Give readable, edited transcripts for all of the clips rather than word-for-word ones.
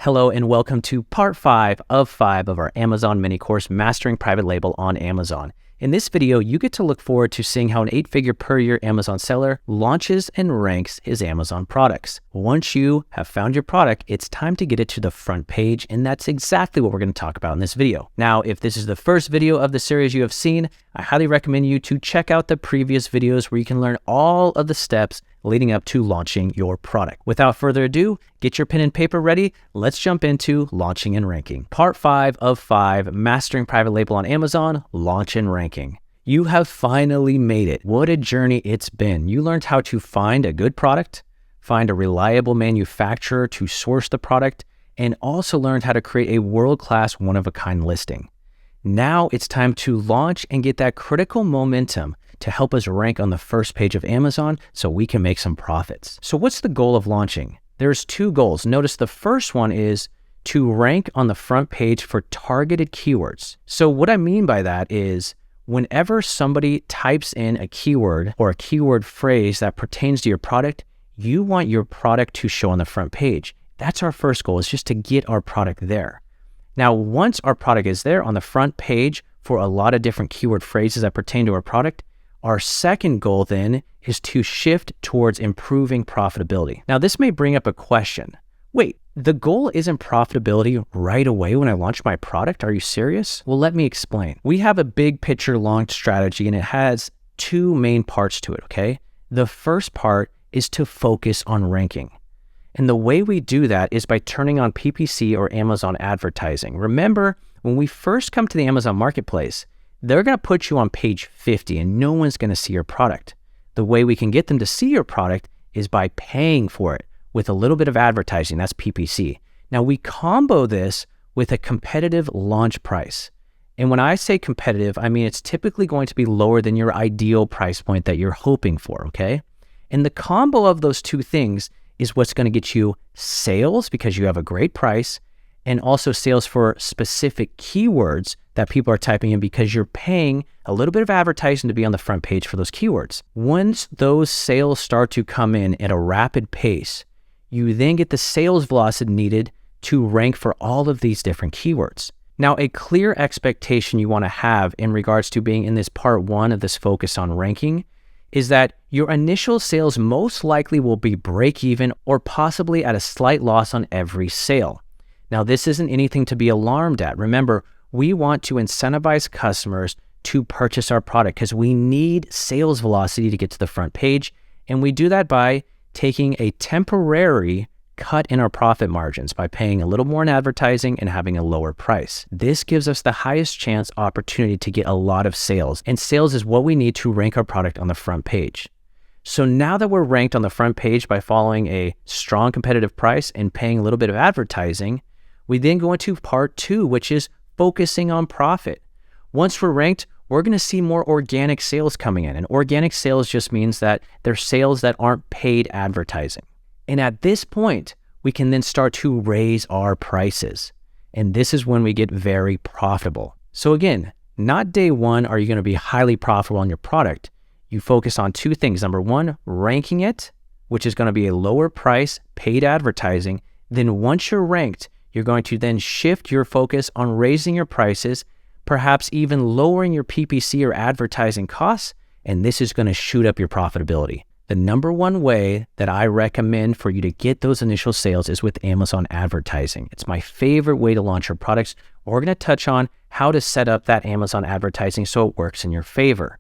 Hello and welcome to part 5 of 5 of our Amazon mini course, Mastering Private Label on Amazon. In this video, you get to look forward to seeing how an 8-figure per year Amazon seller launches and ranks his Amazon products. Once you have found your product, it's time to get it to the front page, and that's exactly what we're going to talk about in this video. Now, if this is the first video of the series you have seen, I highly recommend you to check out the previous videos where you can learn all of the steps leading up to launching your product. Without further ado, get your pen and paper ready. Let's jump into launching and ranking. Part 5 of 5, Mastering Private Label on Amazon, Launch and Ranking. You have finally made it. What a journey it's been. You learned how to find a good product, find a reliable manufacturer to source the product, and also learned how to create a world-class one-of-a-kind listing. Now it's time to launch and get that critical momentum to help us rank on the first page of Amazon so we can make some profits. So what's the goal of launching? There's 2 goals. Notice the first one is to rank on the front page for targeted keywords. So what I mean by that is whenever somebody types in a keyword or a keyword phrase that pertains to your product, you want your product to show on the front page. That's our first goal, is just to get our product there. Now, once our product is there on the front page for a lot of different keyword phrases that pertain to our product, our second goal then is to shift towards improving profitability. Now, this may bring up a question. Wait, the goal isn't profitability right away when I launch my product? Are you serious? Well, let me explain. We have a big picture launch strategy, and it has 2 main parts to it, okay? The first part is to focus on ranking. And the way we do that is by turning on PPC or Amazon advertising. Remember, when we first come to the Amazon marketplace, they're going to put you on page 50 and no one's going to see your product. The way we can get them to see your product is by paying for it with a little bit of advertising. That's PPC. Now we combo this with a competitive launch price. And when I say competitive, I mean it's typically going to be lower than your ideal price point that you're hoping for, okay? And the combo of those 2 things is what's going to get you sales because you have a great price, and also sales for specific keywords that people are typing in because you're paying a little bit of advertising to be on the front page for those keywords. Once those sales start to come in at a rapid pace, you then get the sales velocity needed to rank for all of these different keywords. Now, a clear expectation you want to have in regards to being in this part 1 of this focus on ranking is that your initial sales most likely will be break even or possibly at a slight loss on every sale. Now, this isn't anything to be alarmed at. Remember, we want to incentivize customers to purchase our product because we need sales velocity to get to the front page. And we do that by taking a temporary cut in our profit margins by paying a little more in advertising and having a lower price. This gives us the highest chance opportunity to get a lot of sales. And sales is what we need to rank our product on the front page. So now that we're ranked on the front page by following a strong competitive price and paying a little bit of advertising, we then go into part 2, which is focusing on profit. Once we're ranked, we're going to see more organic sales coming in. And organic sales just means that they're sales that aren't paid advertising. And at this point, we can then start to raise our prices. And this is when we get very profitable. So again, not day 1 are you going to be highly profitable on your product. You focus on 2 things. Number 1, ranking it, which is going to be a lower price, paid advertising. Then once you're ranked, you're going to then shift your focus on raising your prices, perhaps even lowering your PPC or advertising costs, and this is going to shoot up your profitability. The number 1 way that I recommend for you to get those initial sales is with Amazon advertising. It's my favorite way to launch your products. We're going to touch on how to set up that Amazon advertising so it works in your favor.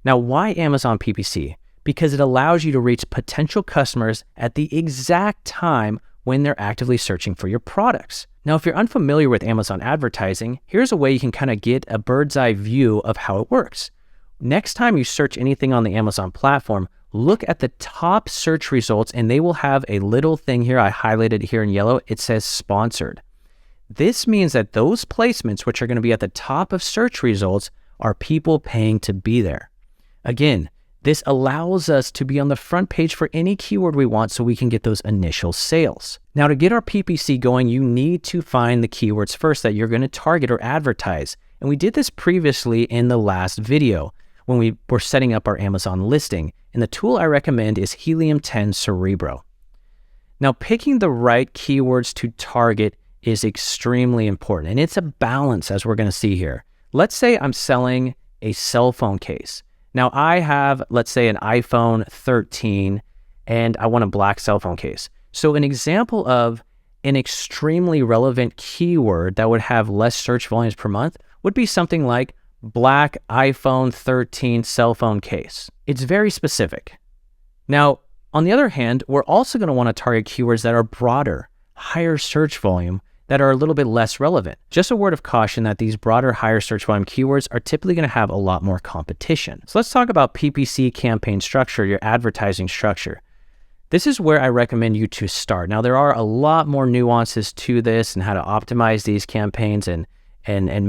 Now, why Amazon PPC? Because it allows you to reach potential customers at the exact time when they're actively searching for your products. Now, if you're unfamiliar with Amazon advertising, here's a way you can kind of get a bird's eye view of how it works. Next time you search anything on the Amazon platform, look at the top search results and they will have a little thing here. I highlighted here in yellow. It says sponsored. This means that those placements, which are going to be at the top of search results, are people paying to be there. Again, this allows us to be on the front page for any keyword we want so we can get those initial sales. Now, to get our PPC going, you need to find the keywords first that you're going to target or advertise. And we did this previously in the last video when we were setting up our Amazon listing. And the tool I recommend is Helium 10 Cerebro. Now, picking the right keywords to target is extremely important, and it's a balance, as we're going to see here. Let's say I'm selling a cell phone case. Now, I have, let's say, an iPhone 13, and I want a black cell phone case. So an example of an extremely relevant keyword that would have less search volumes per month would be something like black iPhone 13 cell phone case. It's very specific. Now, on the other hand, we're also going to want to target keywords that are broader, higher search volume, that are a little bit less relevant. Just a word of caution that these broader, higher search volume keywords are typically going to have a lot more competition. So let's talk about PPC campaign structure, your advertising structure. This is where I recommend you to start. Now, there are a lot more nuances to this and how to optimize these campaigns and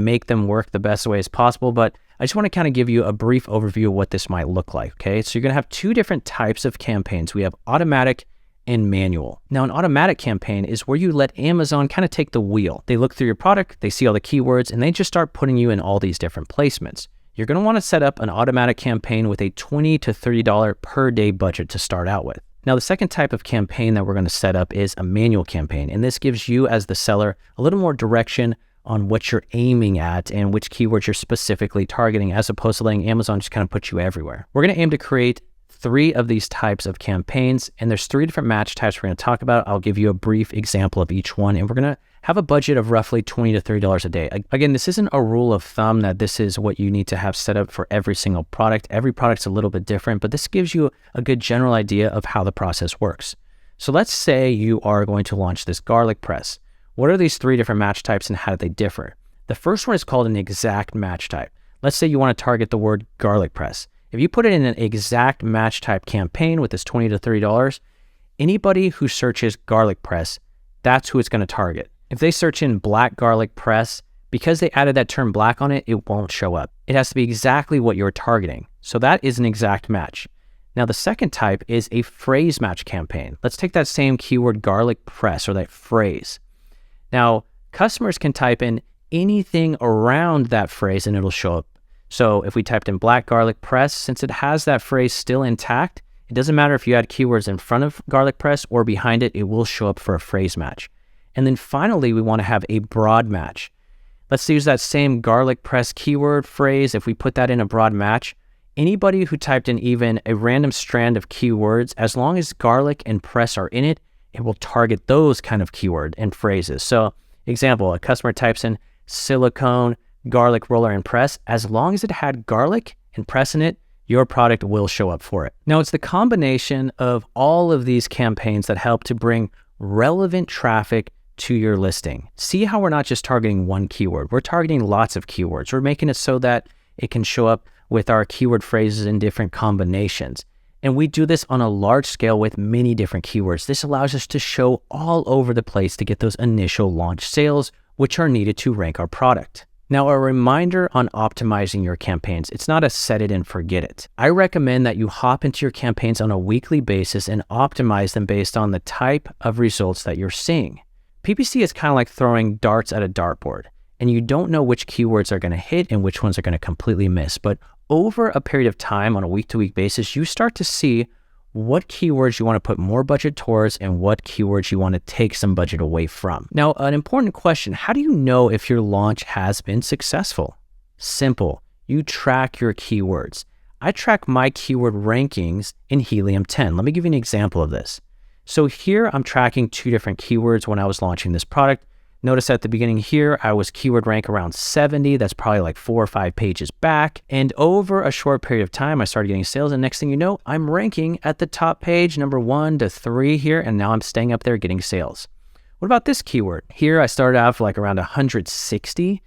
make them work the best way as possible, but I just want to kind of give you a brief overview of what this might look like, okay? So you're going to have two different types of campaigns. We have automatic and manual. Now, an automatic campaign is where you let Amazon kind of take the wheel. They look through your product, they see all the keywords, and they just start putting you in all these different placements. You're going to want to set up an automatic campaign with a $20 to $30 per day budget to start out with. Now, the second type of campaign that we're going to set up is a manual campaign, and this gives you as the seller a little more direction on what you're aiming at and which keywords you're specifically targeting, as opposed to letting Amazon just kind of put you everywhere. We're going to aim to create 3 of these types of campaigns, and there's 3 different match types we're going to talk about. I'll give you a brief example of each one, and we're going to have a budget of roughly $20 to $30 a day. Again, this isn't a rule of thumb that this is what you need to have set up for every single product. Every product's a little bit different, but this gives you a good general idea of how the process works. So let's say you are going to launch this garlic press. What are these 3 different match types and how do they differ? The first one is called an exact match type. Let's say you want to target the word garlic press. If you put it in an exact match type campaign with this $20 to $30, anybody who searches garlic press, that's who it's going to target. If they search in black garlic press, because they added that term black on it, it won't show up. It has to be exactly what you're targeting. So that is an exact match. Now, the second type is a phrase match campaign. Let's take that same keyword garlic press or that phrase. Now, customers can type in anything around that phrase and it'll show up. So if we typed in black garlic press, since it has that phrase still intact, it doesn't matter if you add keywords in front of garlic press or behind it, it will show up for a phrase match. And then finally, we want to have a broad match. Let's use that same garlic press keyword phrase. If we put that in a broad match, anybody who typed in even a random strand of keywords, as long as garlic and press are in it, it will target those kind of keyword and phrases. So example, a customer types in silicone, garlic roller and press. As long as it had garlic and press in it, your product will show up for it. Now, it's the combination of all of these campaigns that help to bring relevant traffic to your listing. See how we're not just targeting one keyword. We're targeting lots of keywords. We're making it so that it can show up with our keyword phrases in different combinations. And we do this on a large scale with many different keywords. This allows us to show all over the place to get those initial launch sales, which are needed to rank our product. Now, a reminder on optimizing your campaigns. It's not a set it and forget it. I recommend that you hop into your campaigns on a weekly basis and optimize them based on the type of results that you're seeing. PPC is kind of like throwing darts at a dartboard, and you don't know which keywords are going to hit and which ones are going to completely miss. But over a period of time, on a week-to-week basis, you start to see what keywords you want to put more budget towards and what keywords you want to take some budget away from. Now, an important question, how do you know if your launch has been successful? Simple, you track your keywords. I track my keyword rankings in Helium 10. Let me give you an example of this. So here I'm tracking 2 different keywords when I was launching this product. Notice at the beginning here, I was keyword rank around 70. That's probably like 4 or 5 pages back. And over a short period of time, I started getting sales. And next thing you know, I'm ranking at the top page, number 1 to 3 here. And now I'm staying up there getting sales. What about this keyword? Here, I started out for like around 160,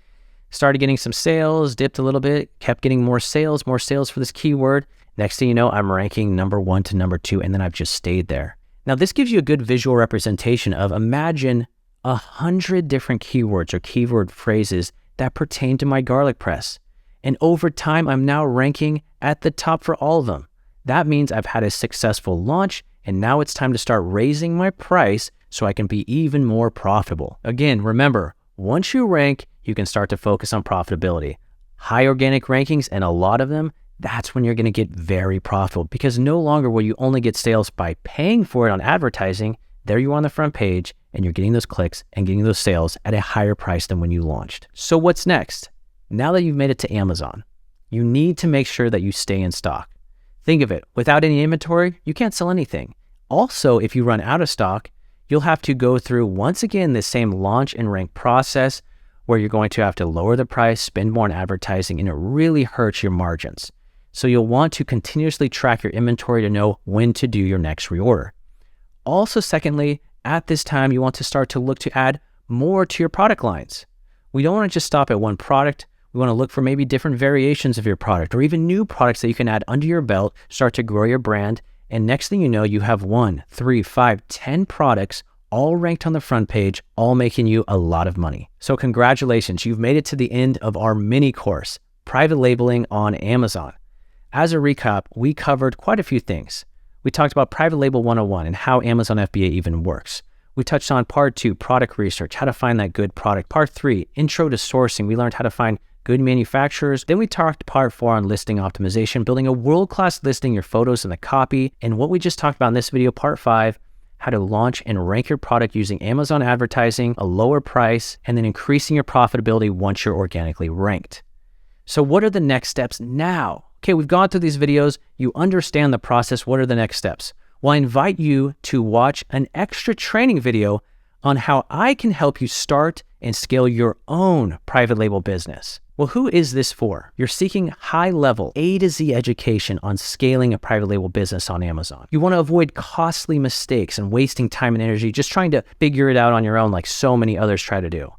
started getting some sales, dipped a little bit, kept getting more sales for this keyword. Next thing you know, I'm ranking number 1 to number 2, and then I've just stayed there. Now, this gives you a good visual representation of imagine 100 different keywords or keyword phrases that pertain to my garlic press. And over time, I'm now ranking at the top for all of them. That means I've had a successful launch, and now it's time to start raising my price so I can be even more profitable. Again, remember, once you rank, you can start to focus on profitability. High organic rankings, and a lot of them, that's when you're going to get very profitable, because no longer will you only get sales by paying for it on advertising. there you are on the front page and you're getting those clicks and getting those sales at a higher price than when you launched. So what's next? Now that you've made it to Amazon, you need to make sure that you stay in stock. Think of it, without any inventory, you can't sell anything. Also, if you run out of stock, you'll have to go through, once again, the same launch and rank process where you're going to have to lower the price, spend more on advertising, and it really hurts your margins. So you'll want to continuously track your inventory to know when to do your next reorder. Also, secondly, at this time, you want to start to look to add more to your product lines. We don't want to just stop at one product. We want to look for maybe different variations of your product or even new products that you can add under your belt, start to grow your brand. And next thing you know, you have 1, 3, 5, 10 products all ranked on the front page, all making you a lot of money. So congratulations, you've made it to the end of our mini course, Private Labeling on Amazon. As a recap, we covered quite a few things. We talked about Private Label 101 and how Amazon FBA even works. We touched on part 2, product research, how to find that good product. Part 3, intro to sourcing. We learned how to find good manufacturers. Then we talked part 4 on listing optimization, building a world-class listing, your photos and the copy. And what we just talked about in this video, part 5, how to launch and rank your product using Amazon advertising, a lower price, and then increasing your profitability once you're organically ranked. So what are the next steps now? Okay, we've gone through these videos. You understand the process. What are the next steps? Well, I invite you to watch an extra training video on how I can help you start and scale your own private label business. Well, who is this for? You're seeking high-level A to Z education on scaling a private label business on Amazon. You want to avoid costly mistakes and wasting time and energy just trying to figure it out on your own like so many others try to do.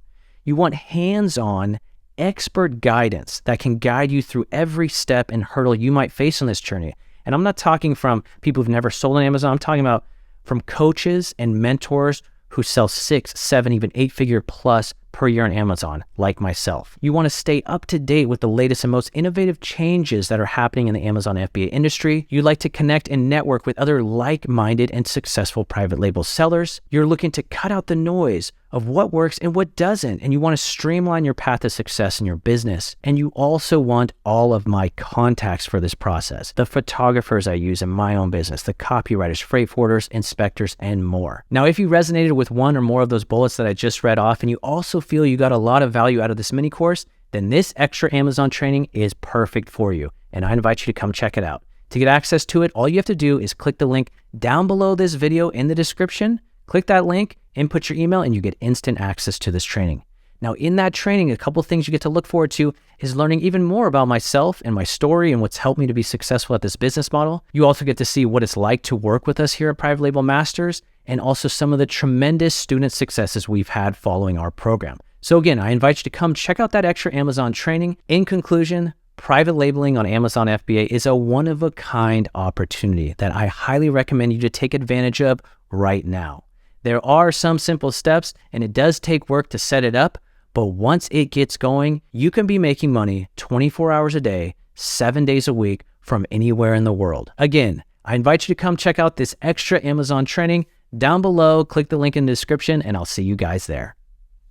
You want hands-on expert guidance that can guide you through every step and hurdle you might face on this journey. And I'm not talking from people who've never sold on Amazon. I'm talking about from coaches and mentors who sell 6, 7, even 8-figure plus per year on Amazon, like myself. You want to stay up to date with the latest and most innovative changes that are happening in the Amazon FBA industry. You like to connect and network with other like-minded and successful private label sellers. You're looking to cut out the noise of what works and what doesn't, and you want to streamline your path to success in your business. And you also want all of my contacts for this process, the photographers I use in my own business, the copywriters, freight forwarders, inspectors, and more. Now, if you resonated with one or more of those bullets that I just read off, and you also feel you got a lot of value out of this mini course, then this extra Amazon training is perfect for you, and I invite you to come check it out. To get access to it, all you have to do is click the link down below this video in the description. Click that link, input your email, and you get instant access to this training. Now, in that training, a couple things you get to look forward to is learning even more about myself and my story and what's helped me to be successful at this business model. You also get to see what it's like to work with us here at Private Label Masters, and also some of the tremendous student successes we've had following our program. So again, I invite you to come check out that extra Amazon training. In conclusion, private labeling on Amazon FBA is a one-of-a-kind opportunity that I highly recommend you to take advantage of right now. There are some simple steps, and it does take work to set it up, but once it gets going, you can be making money 24 hours a day, 7 days a week from anywhere in the world. Again, I invite you to come check out this extra Amazon training. Down below, click the link in the description, and I'll see you guys there.